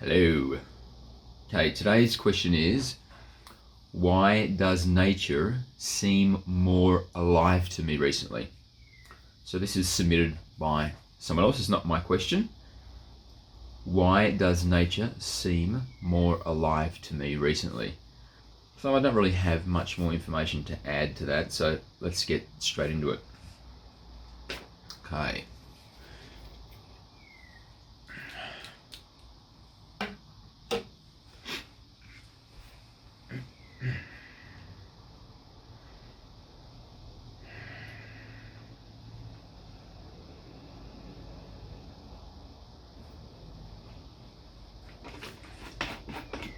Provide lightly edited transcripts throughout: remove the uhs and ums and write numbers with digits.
Hello. Okay, today's question is, why does nature seem more alive to me recently? So this is submitted by someone else, it's not my question. Why does nature seem more alive to me recently? So I don't really have much more information to add to that, so let's get straight into it. Okay.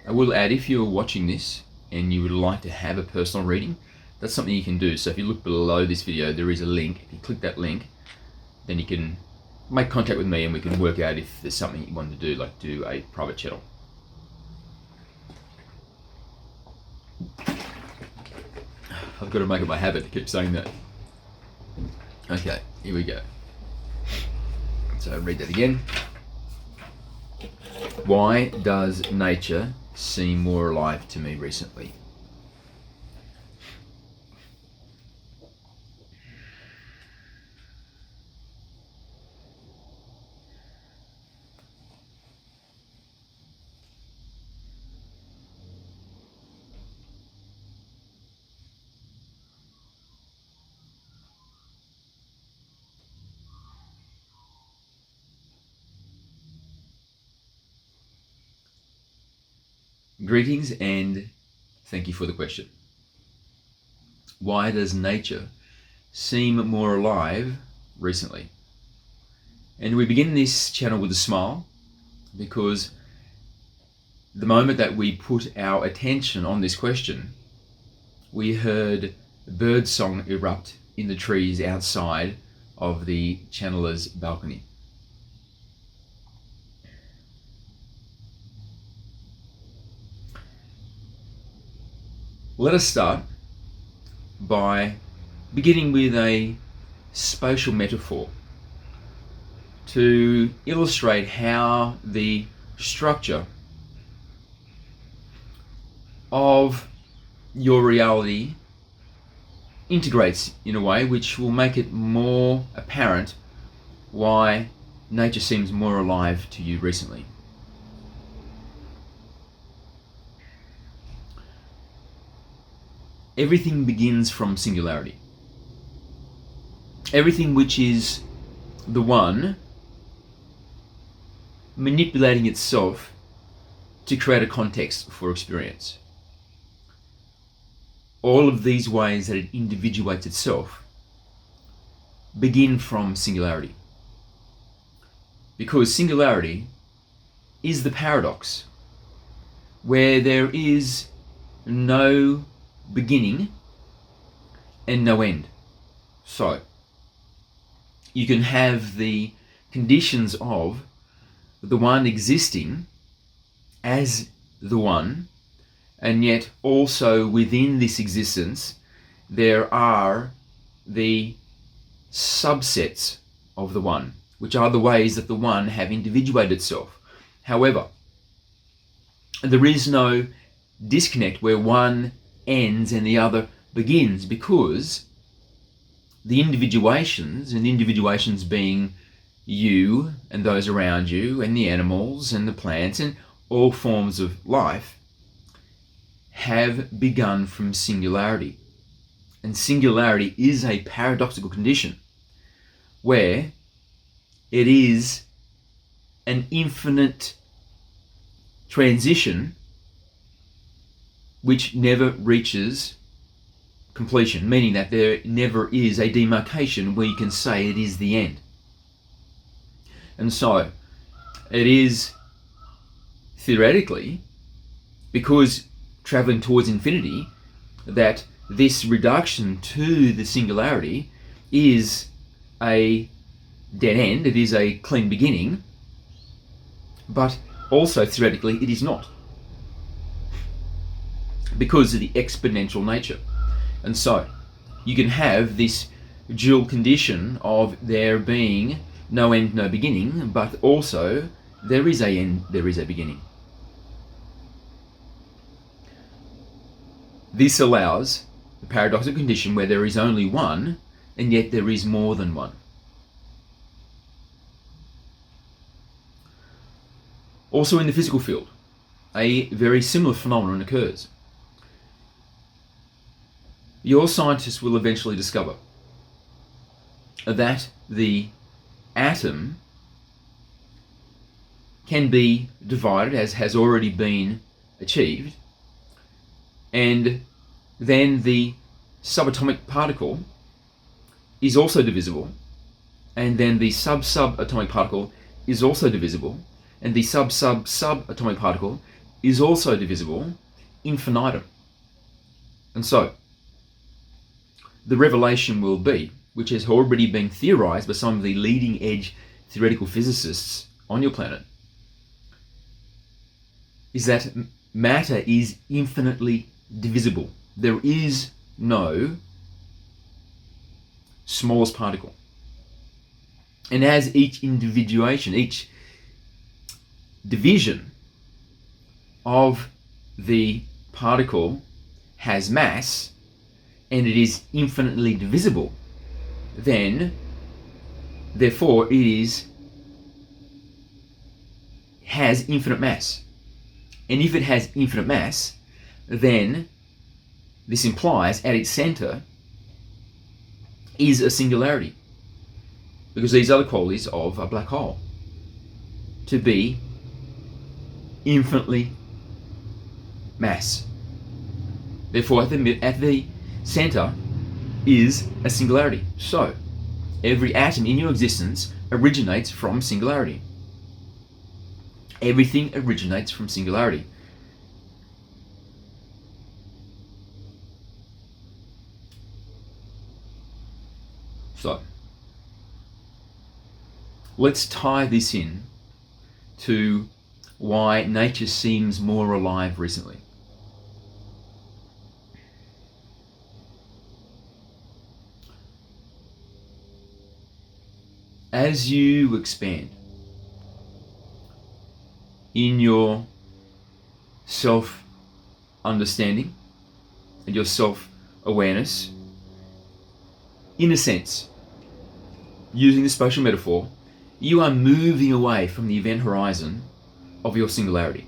I will add, if you're watching this and you would like to have a personal reading, that's something you can do. So if you look below this video, there is a link. If you click that link, then you can make contact with me and we can work out if there's something you want to do, like do a private channel. I've got to make it my habit to keep saying that. Okay, here we go. So read that again. Why does nature seem more alive to me recently? Greetings and thank you for the question. Why does nature seem more alive recently? And we begin this channel with a smile, because the moment that we put our attention on this question, we heard bird song erupt in the trees outside of the channeler's balcony. Let us start by beginning with a spatial metaphor to illustrate how the structure of your reality integrates in a way which will make it more apparent why nature seems more alive to you recently. Everything begins from singularity. Everything which is the one manipulating itself to create a context for experience. All of these ways that it individuates itself begin from singularity. Because singularity is the paradox where there is no beginning and no end. So you can have the conditions of the one existing as the one, and yet also within this existence there are the subsets of the one, which are the ways that the one have individuated itself. However, there is no disconnect where one ends and the other begins, because the individuations, and individuations being you and those around you and the animals and the plants and all forms of life, have begun from singularity. And singularity is a paradoxical condition where it is an infinite transition which never reaches completion, meaning that there never is a demarcation where you can say it is the end. And so it is theoretically, because traveling towards infinity, that this reduction to the singularity is a dead end, it is a clean beginning, but also theoretically it is not, because of the exponential nature. And so you can have this dual condition of there being no end, no beginning, but also there is a end, there is a beginning. This allows the paradoxical condition where there is only one, and yet there is more than one. Also in the physical field, a very similar phenomenon occurs. Your scientists will eventually discover that the atom can be divided, as has already been achieved, and then the subatomic particle is also divisible, and then the sub-subatomic particle is also divisible, and the sub-sub-subatomic particle is also divisible infinitum. And so, the revelation will be, which has already been theorized by some of the leading edge theoretical physicists on your planet, is that matter is infinitely divisible. There is no smallest particle. And as each individuation, each division of the particle has mass, and it is infinitely divisible, then therefore it has infinite mass. And if it has infinite mass, then this implies at its center is a singularity, because these are the qualities of a black hole: to be infinitely mass. Therefore, at the center is a singularity. So, every atom in your existence originates from singularity. Everything originates from singularity. So, let's tie this in to why nature seems more alive recently. As you expand in your self-understanding and your self-awareness, in a sense, using the spatial metaphor, you are moving away from the event horizon of your singularity.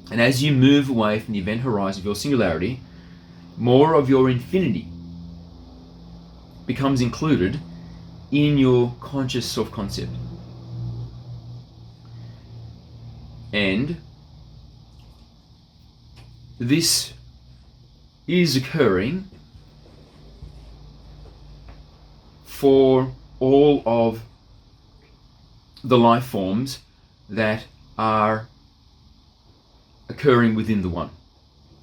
And as you move away from the event horizon of your singularity, more of your infinity becomes included in your conscious self-concept. And this is occurring for all of the life forms that are occurring within the one,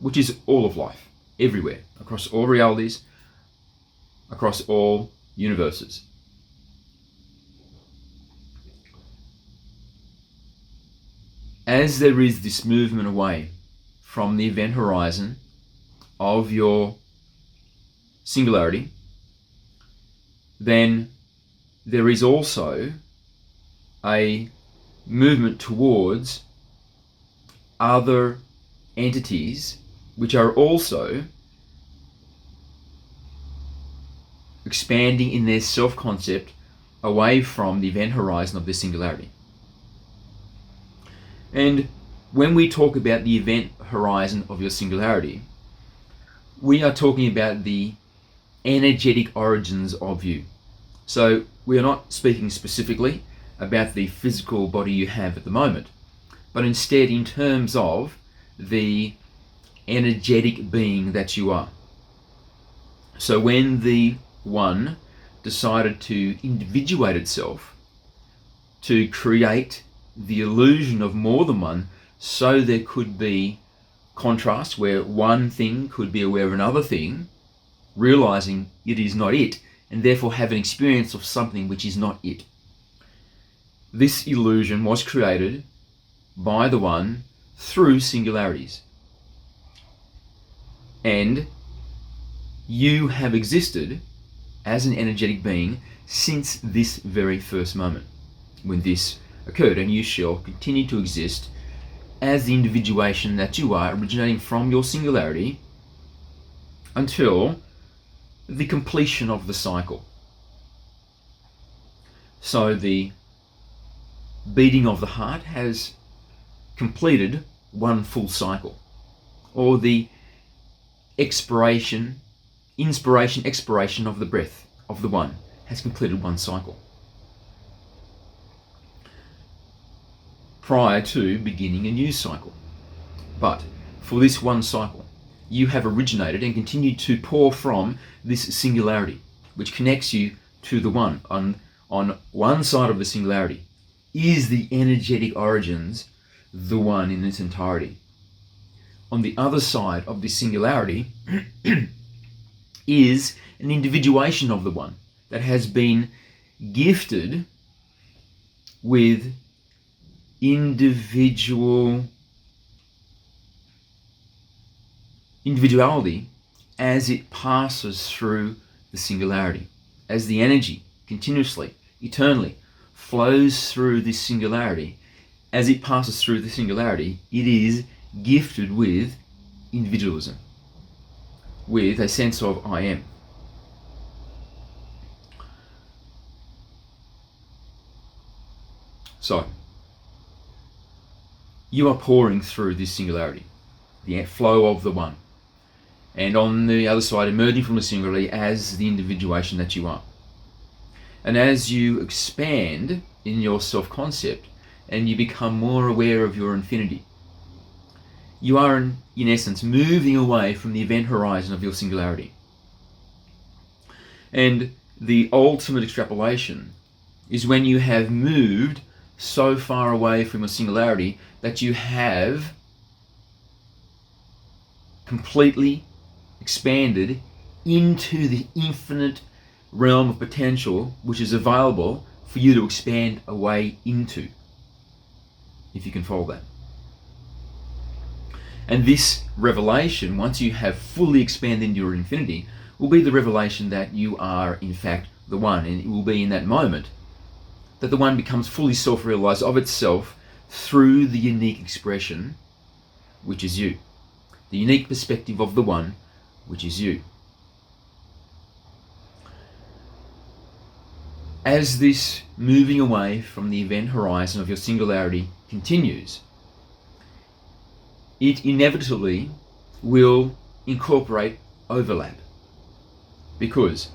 which is all of life, everywhere, across all realities, across all universes. As there is this movement away from the event horizon of your singularity, then there is also a movement towards other entities which are also expanding in their self-concept away from the event horizon of their singularity. And when we talk about the event horizon of your singularity, we are talking about the energetic origins of you. So we are not speaking specifically about the physical body you have at the moment, but instead in terms of the energetic being that you are. So when the one decided to individuate itself to create the illusion of more than one, so there could be contrast where one thing could be aware of another thing, realizing it is not it, and therefore have an experience of something which is not it. This illusion was created by the one through singularities. And you have existed as an energetic being since this very first moment when this occurred, and you shall continue to exist as the individuation that you are, originating from your singularity until the completion of the cycle. So the beating of the heart has completed one full cycle, or the inspiration, expiration of the breath of the one has completed one cycle, prior to beginning a new cycle. But for this one cycle, you have originated and continued to pour from this singularity, which connects you to the one. On one side of the singularity is the energetic origins, the one in its entirety. On the other side of this singularity is an individuation of the one that has been gifted with individuality as it passes through the singularity, as the energy continuously, eternally flows through this singularity. As it passes through the singularity, it is gifted with individualism, with a sense of I am. So, you are pouring through this singularity, the flow of the one, and on the other side, emerging from the singularity as the individuation that you are. And as you expand in your self-concept and you become more aware of your infinity, you are in essence moving away from the event horizon of your singularity. And the ultimate extrapolation is when you have moved so far away from your singularity that you have completely expanded into the infinite realm of potential which is available for you to expand away into, if you can follow that. And this revelation, once you have fully expanded into your infinity, will be the revelation that you are in fact the one. And it will be in that moment that the one becomes fully self-realized of itself through the unique expression, which is you. The unique perspective of the one, which is you. As this moving away from the event horizon of your singularity continues, it inevitably will incorporate overlap, because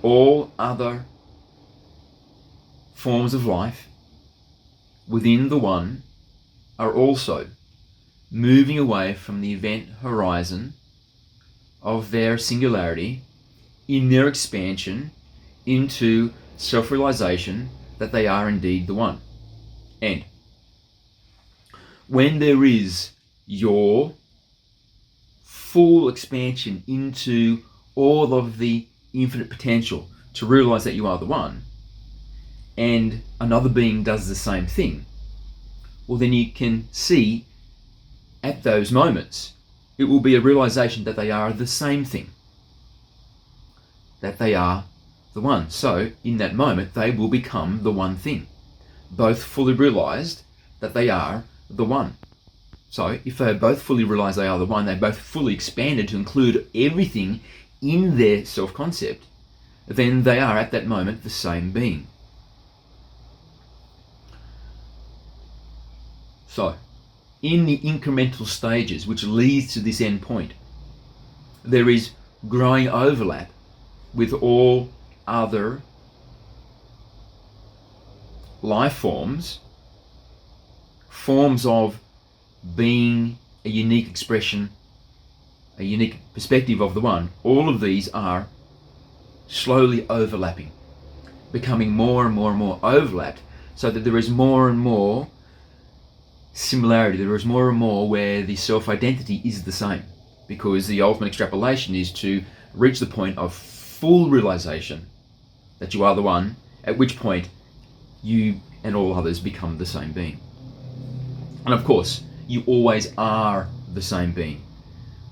all other forms of life within the one are also moving away from the event horizon of their singularity in their expansion into self-realization that they are indeed the one. And when there is your full expansion into all of the infinite potential to realize that you are the one, and another being does the same thing, well, then you can see at those moments, it will be a realization that they are the same thing, that they are the one. So in that moment, they will become the one thing, both fully realized that they are the one. So if they both fully realize they are the one, they both fully expanded to include everything in their self-concept, then they are at that moment the same being. So, in the incremental stages which leads to this end point, there is growing overlap with all other life forms of being a unique expression, a unique perspective of the one. All of these are slowly overlapping, becoming more and more and more overlapped, so that there is more and more similarity. There is more and more where the self-identity is the same, because the ultimate extrapolation is to reach the point of full realization that you are the one, at which point you and all others become the same being. And of course, you always are the same being,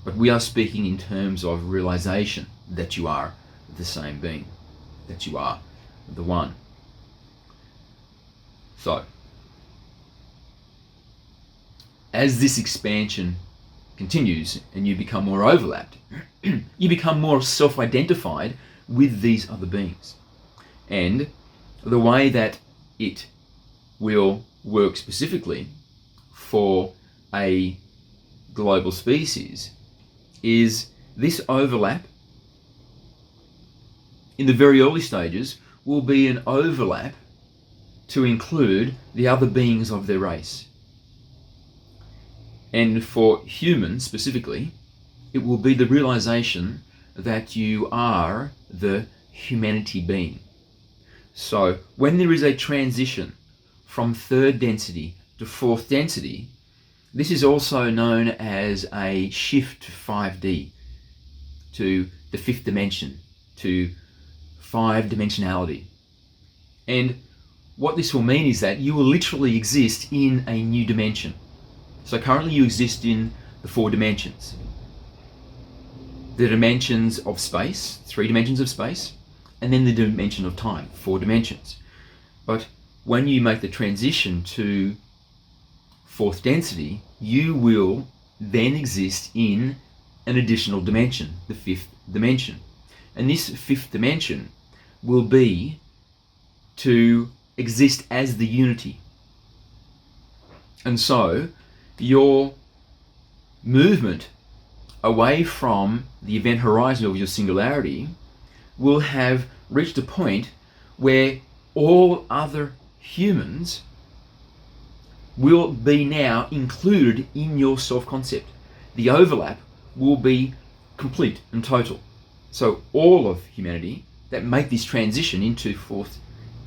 but we are speaking in terms of realization that you are the same being, that you are the one. So, as this expansion continues and you become more overlapped, you become more self-identified with these other beings. And the way that it will work specifically for a global species is this overlap in the very early stages will be an overlap to include the other beings of their race. And for humans specifically, it will be the realization that you are the humanity being. So when there is a transition from third density to fourth density, this is also known as a shift to 5D, to the fifth dimension, to 5-dimensionality. And what this will mean is that you will literally exist in a new dimension. So currently you exist in the 4 dimensions. The dimensions of space, 3 dimensions of space, and then the dimension of time, 4 dimensions. But when you make the transition to 4th density, you will then exist in an additional dimension, the 5th dimension. And this 5th dimension will be to exist as the unity. And so your movement away from the event horizon of your singularity will have reached a point where all other humans will be now included in your self-concept. The overlap will be complete and total. So all of humanity that make this transition into 4th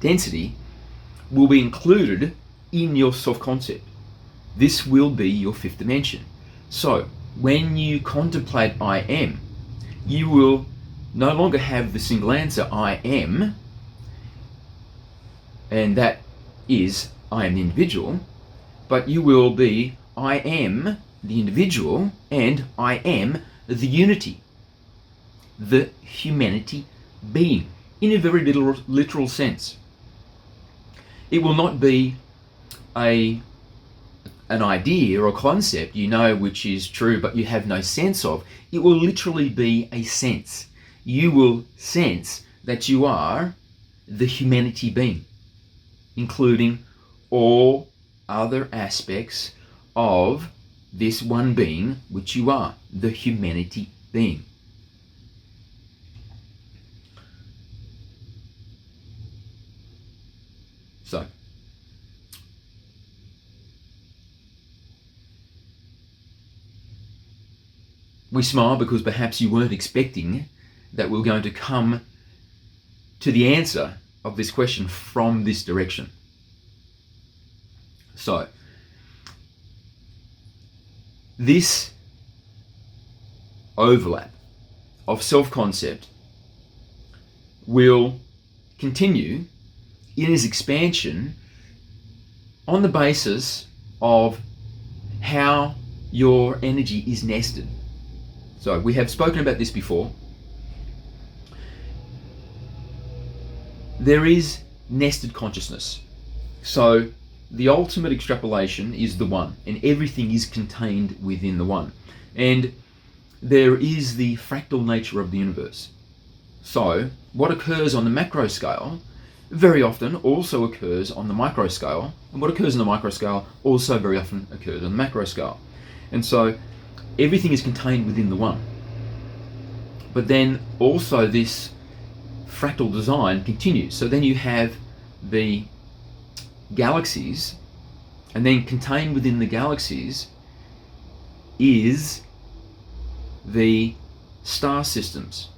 density will be included in your self-concept. This will be your 5th dimension. So when you contemplate I am, you will no longer have the single answer I am, and that is I am the individual, but you will be I am the individual and I am the unity, the humanity being, in a very literal sense. It will not be an idea or a concept you know which is true but you have no sense of. It will literally be a sense. You will sense that you are the humanity being, including all other aspects of this one being which you are, the humanity being. So, we smile because perhaps you weren't expecting that we're going to come to the answer of this question from this direction. So, this overlap of self-concept will continue in its expansion on the basis of how your energy is nested. So we have spoken about this before. There is nested consciousness. So the ultimate extrapolation is the one, and everything is contained within the one. And there is the fractal nature of the universe. So what occurs on the macro scale very often also occurs on the micro scale, and what occurs on the micro scale also very often occurs on the macro scale. And so everything is contained within the one. But then also this fractal design continues. So then you have the galaxies, and then contained within the galaxies is the star systems.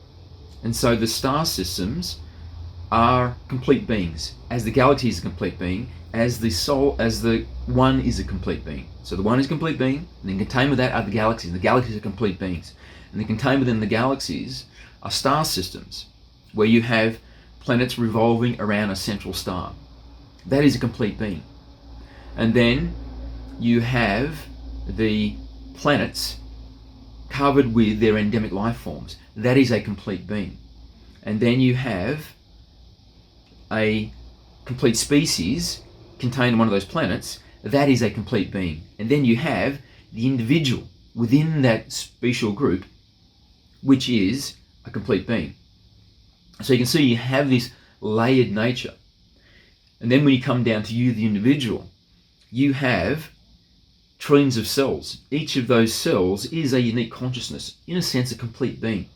And so the star systems are complete beings, as the galaxy is a complete being, as the soul, as the one is a complete being. So the one is a complete being, and then contained with that are the galaxies. The galaxies are complete beings. And then contained within the galaxies are star systems, where you have planets revolving around a central star. That is a complete being. And then you have the planets covered with their endemic life forms. That is a complete being. And then you have a complete species contained in one of those planets. that is a complete being. And then you have the individual within that special group, which is a complete being. So you can see you have this layered nature. And then when you come down to you, the individual, you have trillions of cells. Each of those cells is a unique consciousness, in a sense a complete being.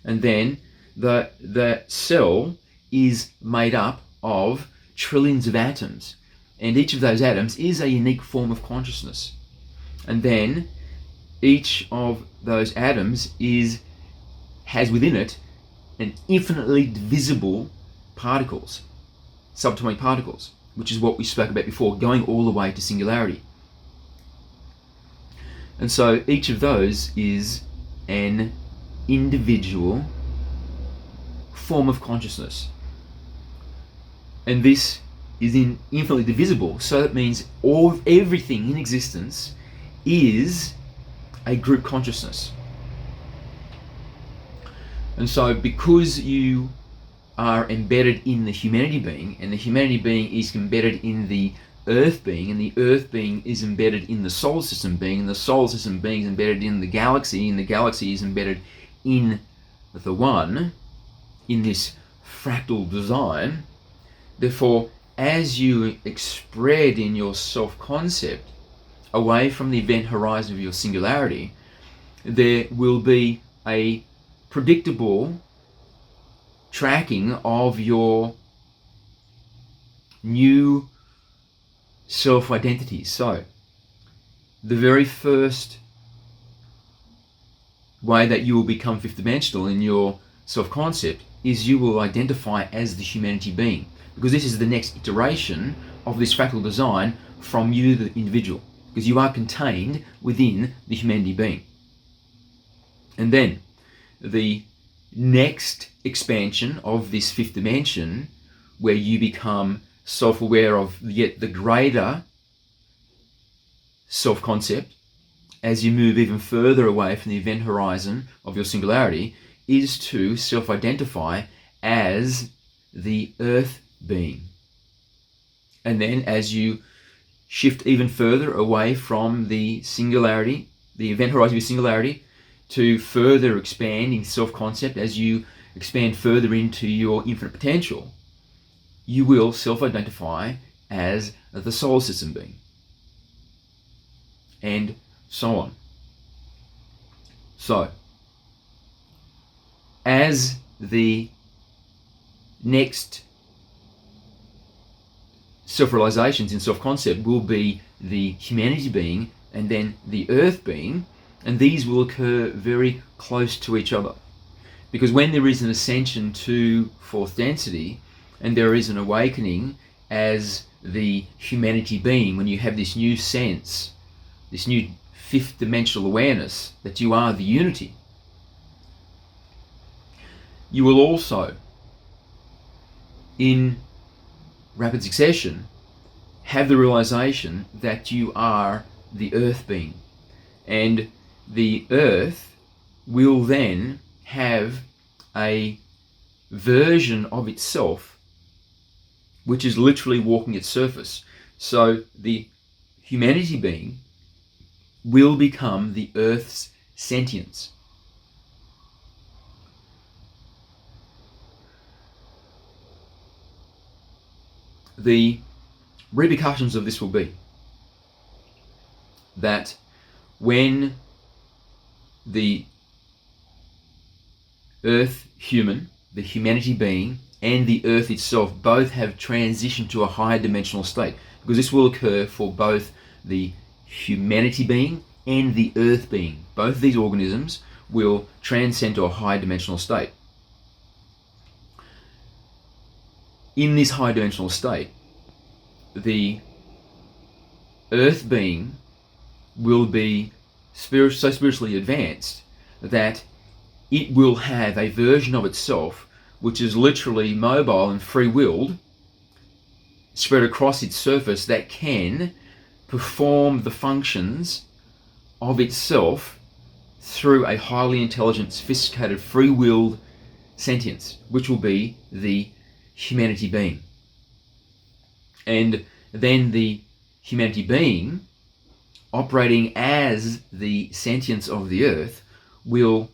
And then the cell is made up of trillions of atoms, and each of those atoms is a unique form of consciousness. And then each of those atoms has within it an infinitely divisible particles, subatomic particles, which is what we spoke about before, going all the way to singularity. And so each of those is an individual form of consciousness. And this is infinitely divisible, so that means everything in existence is a group consciousness. And so because you are embedded in the humanity being, and the humanity being is embedded in the earth being, and the earth being is embedded in the solar system being, and the solar system being is embedded in the galaxy, and the galaxy is embedded in the one, in this fractal design. Therefore, as you spread in your self-concept away from the event horizon of your singularity, there will be a predictable tracking of your new self-identity. So, the very first way that you will become fifth dimensional in your self-concept is you will identify as the humanity being, because this is the next iteration of this fractal design from you, the individual, because you are contained within the humanity being. And then the next expansion of this fifth dimension, where you become self-aware of yet the greater self-concept as you move even further away from the event horizon of your singularity, is to self-identify as the earth being. And then as you shift even further away from the singularity, the event horizon of your singularity, to further expand in self-concept, as you expand further into your infinite potential, you will self-identify as the solar system being, and so on. So, as the next self-realizations in self-concept will be the humanity being and then the earth being, and these will occur very close to each other. Because when there is an ascension to fourth density, and there is an awakening as the humanity being, when you have this new sense, this new fifth dimensional awareness that you are the unity, you will also, in rapid succession, have the realization that you are the earth being. And the earth will then have a version of itself which is literally walking its surface. So the humanity being will become the earth's sentience. The repercussions of this will be that when the earth human, the humanity being, and the earth itself both have transitioned to a higher dimensional state, because this will occur for both the humanity being and the earth being. Both of these organisms will transcend to a higher dimensional state. In this high dimensional state, the earth being will be so spiritually advanced that it will have a version of itself which is literally mobile and free-willed, spread across its surface, that can perform the functions of itself through a highly intelligent, sophisticated, free-willed sentience, which will be the humanity being. And then the humanity being, operating as the sentience of the earth, will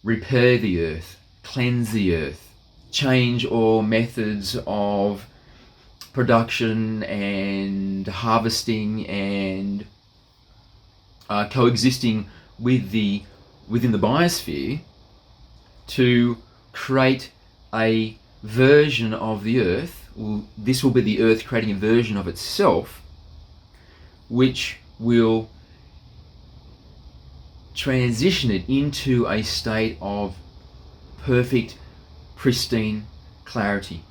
repair the earth, cleanse the earth, change all methods of production and harvesting and coexisting within the biosphere to create a version of the earth. This will be the earth creating a version of itself, which will transition it into a state of perfect, pristine clarity,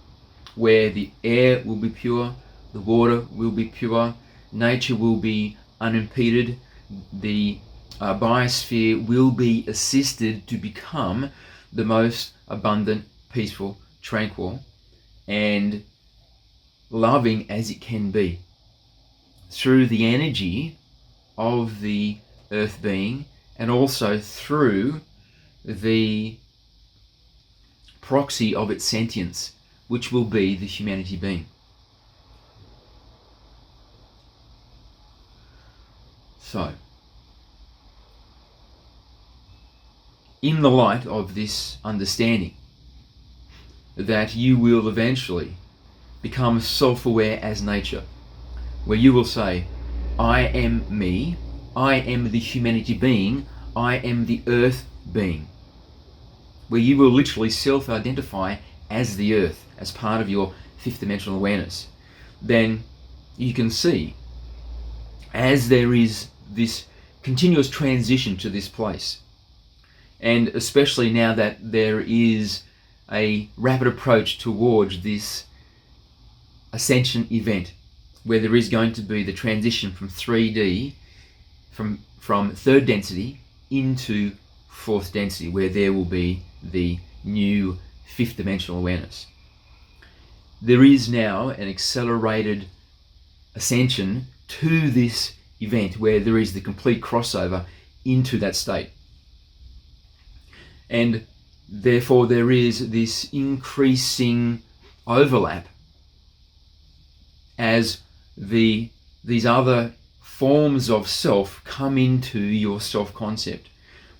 where the air will be pure, the water will be pure, nature will be unimpeded, the biosphere will be assisted to become the most abundant, peaceful, tranquil, and loving as it can be, through the energy of the earth being, and also through the proxy of its sentience, which will be the humanity being. So, in the light of this understanding that you will eventually become self-aware as nature, where you will say, I am me, I am the humanity being, I am the earth being, where you will literally self-identify as the earth, as part of your fifth dimensional awareness, then you can see, as there is this continuous transition to this place, and especially now that there is a rapid approach towards this ascension event, where there is going to be the transition from 3D, from third density into fourth density, where there will be the new fifth dimensional awareness. There is now an accelerated ascension to this event, where there is the complete crossover into that state. And therefore there is this increasing overlap as these other forms of self come into your self-concept,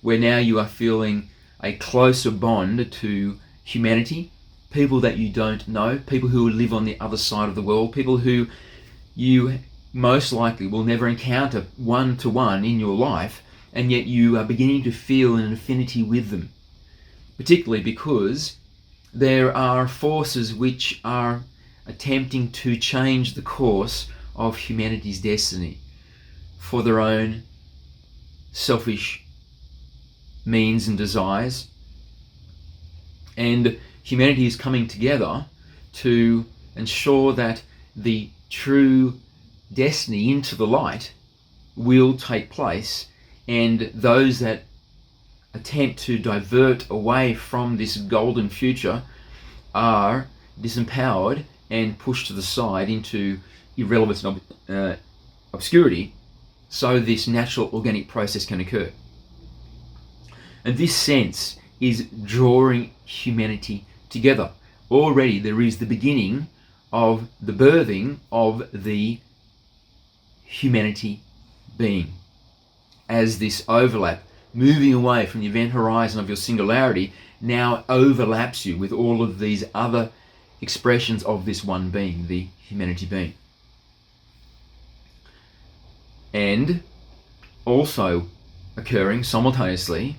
where now you are feeling a closer bond to humanity, people that you don't know, people who live on the other side of the world, people who you most likely will never encounter one-to-one in your life, and yet you are beginning to feel an affinity with them, particularly because there are forces which are attempting to change the course of humanity's destiny for their own selfish means and desires. And humanity is coming together to ensure that the true destiny into the light will take place, and those that attempt to divert away from this golden future are disempowered and pushed to the side into irrelevance and obscurity, so this natural organic process can occur. And this sense is drawing humanity together. Already there is the beginning of the birthing of the humanity being, as this overlap, moving away from the event horizon of your singularity, now overlaps you with all of these other expressions of this one being, the humanity being. And also occurring simultaneously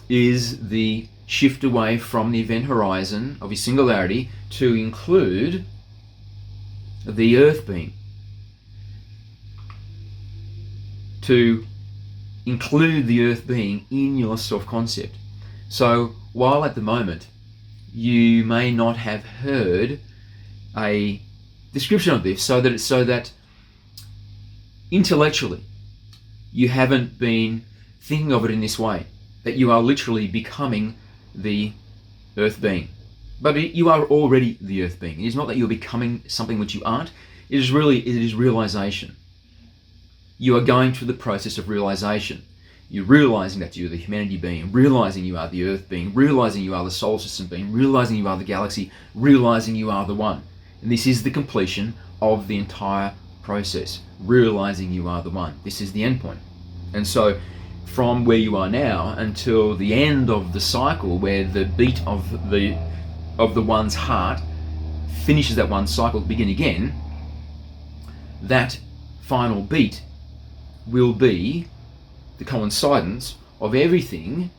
is the shift away from the event horizon of your singularity to include the earth being, to include the earth being in your self-concept. So while at the moment you may not have heard a description of this, so that intellectually you haven't been thinking of it in this way, that you are literally becoming the earth being. But you are already the earth being. It is not that you're becoming something which you aren't. It is realization. You are going through the process of realization. You're realizing that you're the humanity being, realizing you are the earth being, realizing you are the solar system being, realizing you are the galaxy, realizing you are the one. And this is the completion of the entire process, realizing you are the one. This is the end point. And so from where you are now until the end of the cycle, where the beat of the one's heart finishes that one cycle to begin again, that final beat will be the coincidence of everything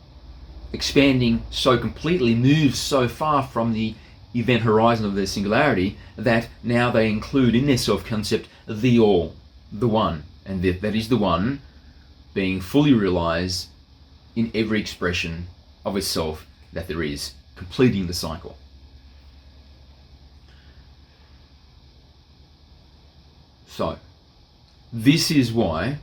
expanding so completely, moves so far from the event horizon of their singularity, that now they include in their self-concept the all, the one, and that is the one being fully realized in every expression of itself that there is, completing the cycle. So, this is why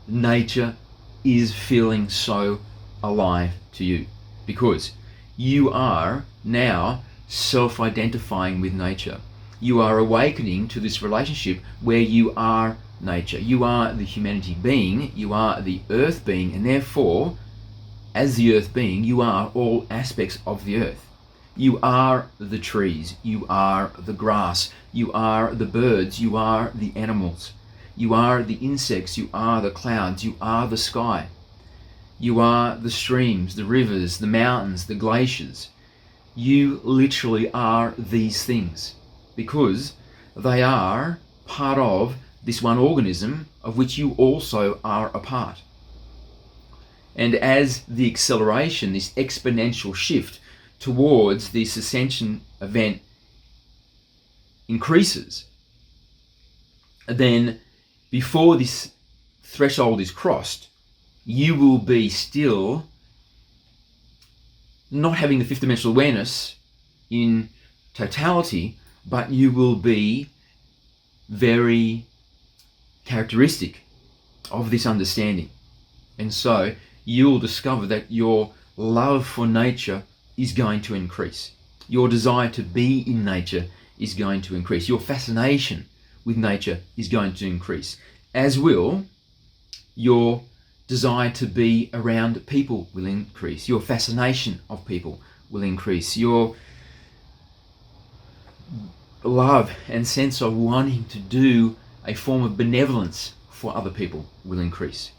nature is feeling so alive to you, because you are now self-identifying with nature. You are awakening to this relationship where you are nature. You are the humanity being, you are the earth being, and therefore, as the earth being, you are all aspects of the earth. You are the trees, you are the grass, you are the birds, you are the animals, you are the insects, you are the clouds, you are the sky. You are the streams, the rivers, the mountains, the glaciers. You literally are these things because they are part of this one organism of which you also are a part. And as the acceleration, this exponential shift towards this ascension event increases, then before this threshold is crossed, you will be still not having the fifth dimensional awareness in totality, but you will be very characteristic of this understanding. And so you'll discover that your love for nature is going to increase. Your desire to be in nature is going to increase. Your fascination with nature is going to increase, as will your desire to be around people will increase. Your fascination of people will increase. Your love and sense of wanting to do a form of benevolence for other people will increase,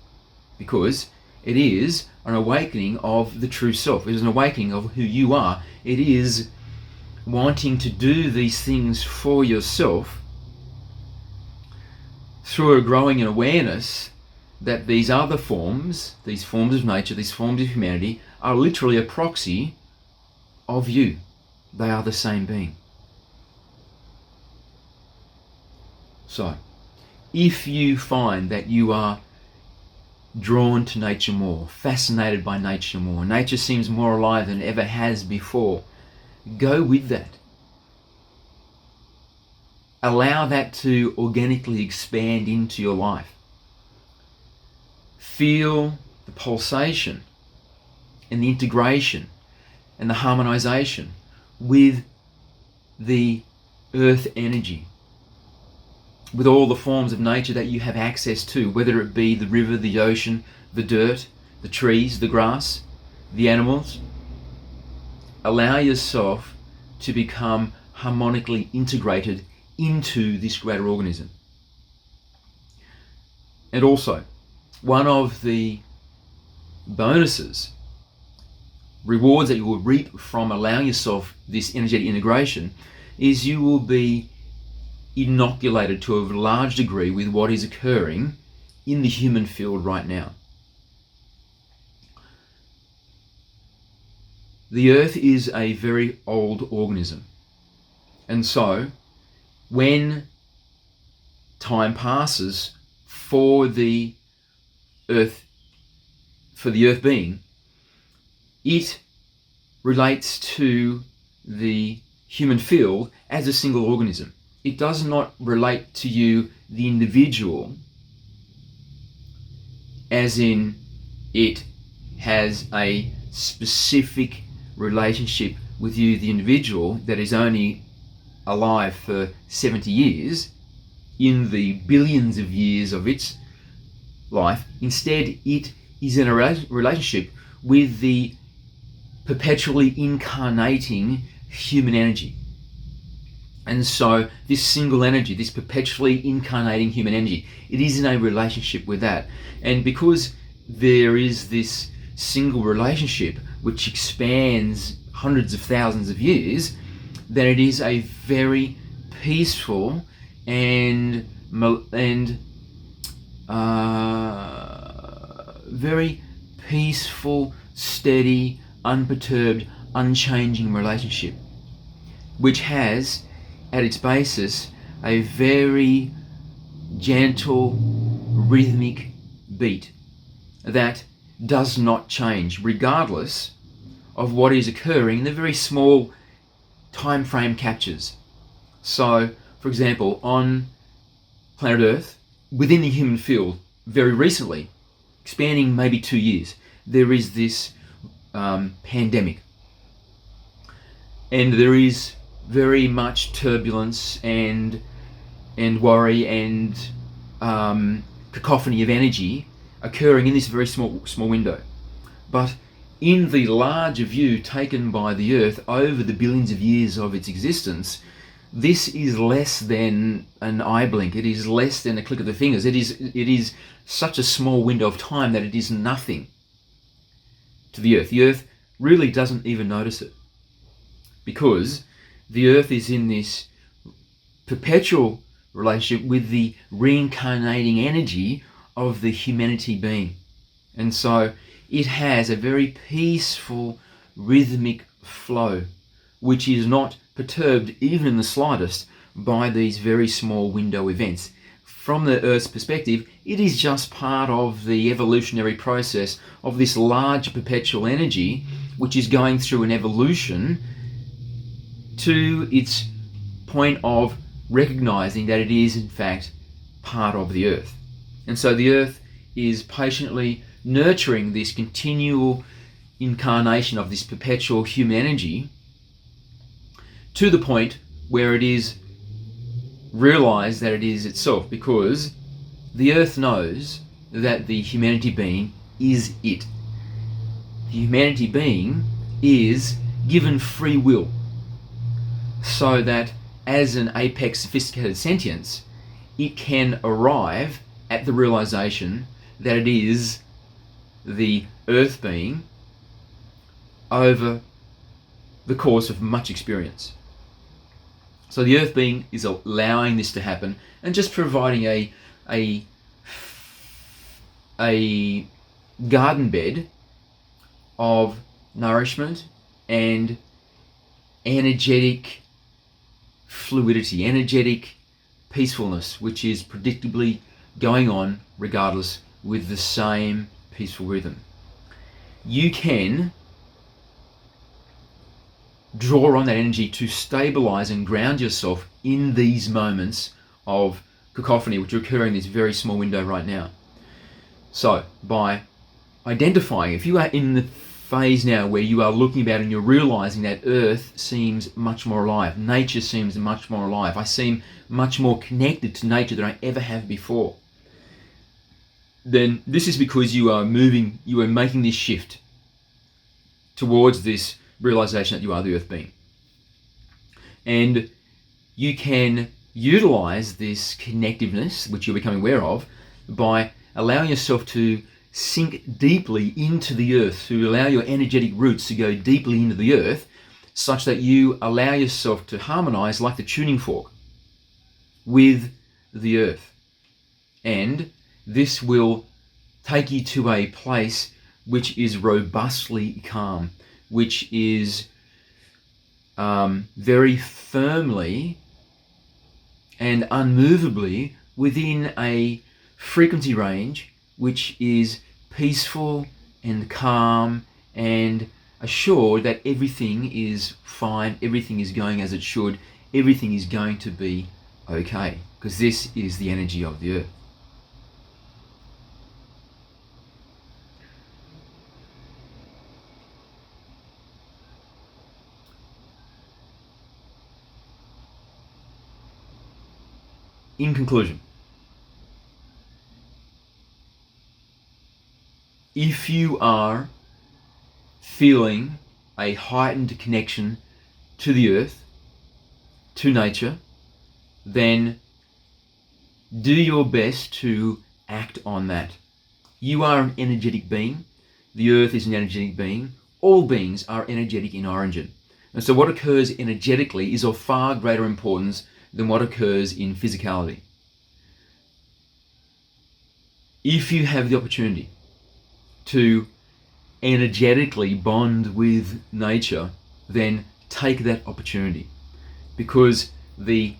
because it is an awakening of the true self. It is an awakening of who you are. It is wanting to do these things for yourself through a growing awareness that these other forms, these forms of nature, these forms of humanity, are literally a proxy of you. They are the same being. So, if you find that you are drawn to nature more, fascinated by nature more, nature seems more alive than it ever has before, go with that. Allow that to organically expand into your life. Feel the pulsation and the integration and the harmonization with the earth energy, with all the forms of nature that you have access to, whether it be the river, the ocean, the dirt, the trees, the grass, the animals. Allow yourself to become harmonically integrated into this greater organism. And also, one of the bonuses, rewards that you will reap from allowing yourself this energetic integration, is you will be inoculated to a large degree with what is occurring in the human field right now. The earth is a very old organism, and so when time passes for the earth being, it relates to the human field as a single organism. It does not relate to you, the individual, as in it has a specific relationship with you, the individual, that is only alive for 70 years in the billions of years of its life. Instead, it is in a relationship with the perpetually incarnating human energy. And so this single energy, this perpetually incarnating human energy, it is in a relationship with that. And because there is this single relationship which expands hundreds of thousands of years, then it is a very peaceful and very peaceful, steady, unperturbed, unchanging relationship, which has at its basis a very gentle, rhythmic beat that does not change regardless of what is occurring in the very small time frame captures. So, for example, on planet Earth, within the human field, very recently, spanning maybe 2 years, there is this pandemic. And there is very much turbulence and worry and cacophony of energy occurring in this very small window. But in the larger view taken by the Earth over the billions of years of its existence, this is less than an eye blink. It is less than a click of the fingers. It is such a small window of time that it is nothing to the Earth. The Earth really doesn't even notice it, because the Earth is in this perpetual relationship with the reincarnating energy of the humanity being. And so it has a very peaceful, rhythmic flow, which is not perturbed even in the slightest by these very small window events. From the Earth's perspective, it is just part of the evolutionary process of this large perpetual energy, which is going through an evolution to its point of recognizing that it is in fact part of the Earth. And so the Earth is patiently nurturing this continual incarnation of this perpetual human energy to the point where it is realized that it is itself, because the Earth knows that the humanity being is it. The humanity being is given free will, so that as an apex sophisticated sentience, it can arrive at the realization that it is the Earth being over the course of much experience. So the Earth being is allowing this to happen and just providing a garden bed of nourishment and energetic fluidity, energetic peacefulness, which is predictably going on regardless with the same peaceful rhythm. You can draw on that energy to stabilize and ground yourself in these moments of cacophony, which are occurring in this very small window right now. So by identifying, if you are in the phase now where you are looking about and you're realizing that Earth seems much more alive, nature seems much more alive, I seem much more connected to nature than I ever have before, then this is because you are making this shift towards this realization that you are the Earth being. And you can utilize this connectiveness, which you're becoming aware of, by allowing yourself to sink deeply into the Earth, to allow your energetic roots to go deeply into the Earth, such that you allow yourself to harmonize like the tuning fork with the Earth. And this will take you to a place which is robustly calm, which is very firmly and unmovably within a frequency range which is peaceful and calm and assured that everything is fine, everything is going as it should, everything is going to be okay, because this is the energy of the Earth. In conclusion, if you are feeling a heightened connection to the Earth, to nature, then do your best to act on that. You are an energetic being. The earth is an energetic being. All beings are energetic in origin. And so what occurs energetically is of far greater importance than what occurs in physicality. If you have the opportunity to energetically bond with nature, then take that opportunity, because the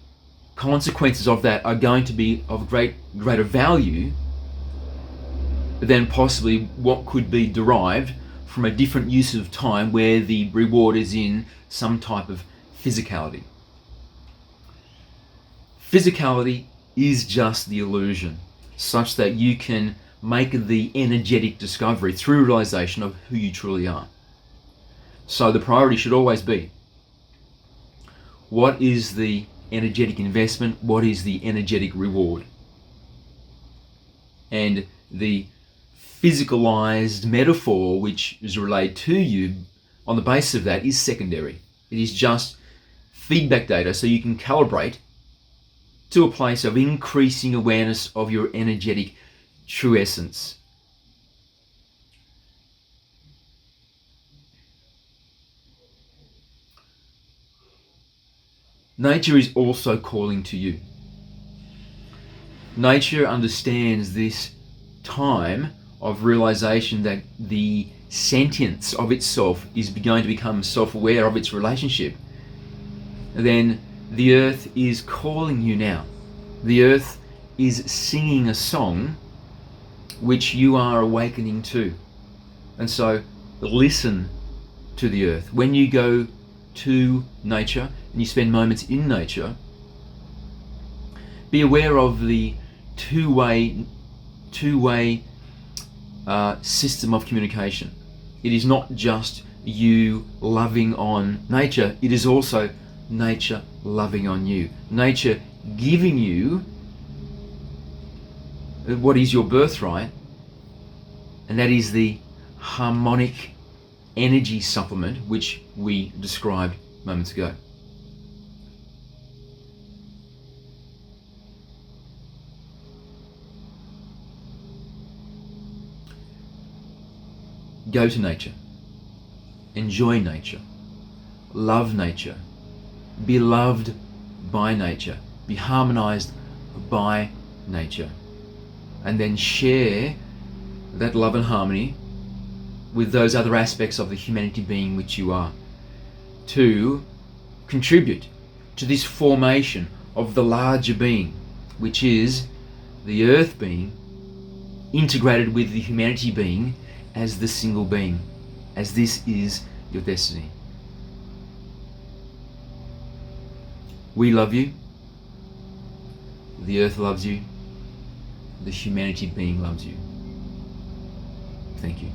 consequences of that are going to be of greater value than possibly what could be derived from a different use of time where the reward is in some type of physicality. Physicality is just the illusion, such that you can make the energetic discovery through realization of who you truly are. So the priority should always be, what is the energetic investment? What is the energetic reward? And the physicalized metaphor which is relayed to you on the basis of that is secondary. It is just feedback data so you can calibrate to a place of increasing awareness of your energetic true essence. Nature is also calling to you. Nature understands this time of realization that the sentience of itself is going to become self-aware of its relationship. Then the earth is calling you now. The earth is singing a song which you are awakening to. And so listen to the earth. When you go to nature and you spend moments in nature, be aware of the two-way system of communication. It is not just you loving on nature, it is also nature loving on you. Nature giving you what is your birthright, and that is the harmonic energy supplement which we described moments ago. Go to nature, enjoy nature, love nature, be loved by nature, be harmonized by nature, and then share that love and harmony with those other aspects of the humanity being which you are, to contribute to this formation of the larger being, which is the earth being integrated with the humanity being as the single being, as this is your destiny. We love you, the earth loves you, the humanity being loves you. Thank you.